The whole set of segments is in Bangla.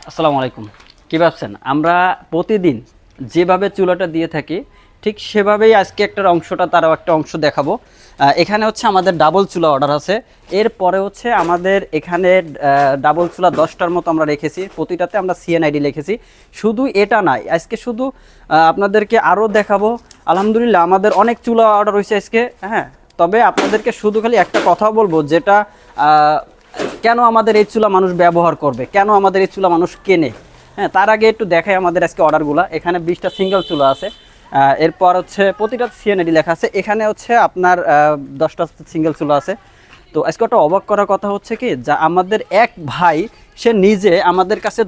আসসালামু আলাইকুম। কী ভাবছেন আমরা প্রতিদিন যেভাবে চুলাটা দিয়ে থাকি ঠিক সেভাবেই আজকে একটা অংশটা তারও একটা অংশ দেখাবো। এখানে হচ্ছে আমাদের ডাবল চুলা অর্ডার আছে। এরপরে হচ্ছে আমাদের এখানে ডাবল চুলা 10টার মতো আমরা রেখেছি, প্রতিটাতে আমরা সিএনআইডি লিখেছি। শুধু এটা নয়, আজকে শুধু আপনাদেরকে আরও দেখাবো। আলহামদুলিল্লাহ আমাদের অনেক চুলা অর্ডার হয়েছে আজকে। হ্যাঁ, তবে আপনাদেরকে শুধু খালি একটা কথা বলবো, যেটা কেন আমাদের এই চুলা মানুষ ব্যবহার করবে, কেন আমাদের এই চুলা মানুষ কেনে। হ্যাঁ, তার আগে একটু দেখাই আমাদের আজকে অর্ডারগুলো। এখানে 20টা সিঙ্গেল চুলা আছে, এরপর হচ্ছে প্রতিটা সিএনএডি লেখা আছে। এখানে হচ্ছে আপনার 10টা সিঙ্গেল চুলা আছে। তো আজকে একটা অবাক করার কথা হচ্ছে কি, যা আমাদের এক ভাই সে নিজে আমাদের কাছে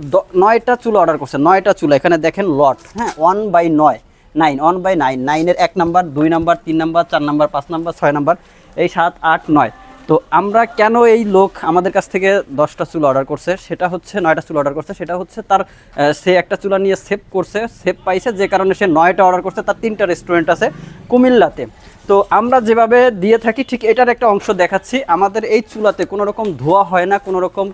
9টা চুলা অর্ডার করছে। 9টা চুলা এখানে দেখেন লট, হ্যাঁ, 1/9, 9, 1/9, 9-এর 1 number, 2 number, 3 number, 4 number, 5 number, 6 number, এই 7, 8, 9। তো আমরা কেন এই লোক আমাদের কাছ থেকে 10টা চুলা অর্ডার করছে, সেটা হচ্ছে 9টা চুলা অর্ডার করছে, সেটা হচ্ছে তার সে একটা চুলা নিয়ে সেভ করছে, সেভ পাইছে, যে কারণে সে 9টা অর্ডার করছে। তার 3টা রেস্টুরেন্ট আছে কুমিল্লাতে। তো আমরা যেভাবে দিয়ে থাকি ঠিক এটার একটা অংশ দেখাচ্ছি। আমাদের এই চুলাতে কোনো রকম ধোয়া হয় না, কোনো রকম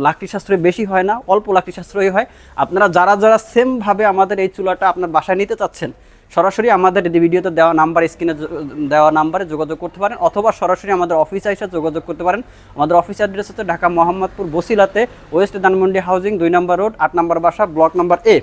লাকড়ি সাশ্রয় বেশি হয় না, অল্প লাকড়ি সাশ্রয়ী হয়। আপনারা যারা যারা সেমভাবে আমাদের এই চুলাটা আপনার বাসায় নিতে চাচ্ছেন, সরাসরি আমাদের ভিডিওতে দেওয়া নাম্বার, স্ক্রিনে দেওয়া নাম্বারে যোগাযোগ করতে পারেন, অথবা সরাসরি আমাদের অফিসে এসে যোগাযোগ করতে পারেন। আমাদের অফিস অ্যাড্রেস হচ্ছে ঢাকা মোহাম্মদপুর বসিলাতে, ওয়েস্ট ধানমন্ডি হাউজিং, 2 নম্বর রোড, 8 নম্বর বাসা, ব্লক নম্বর A।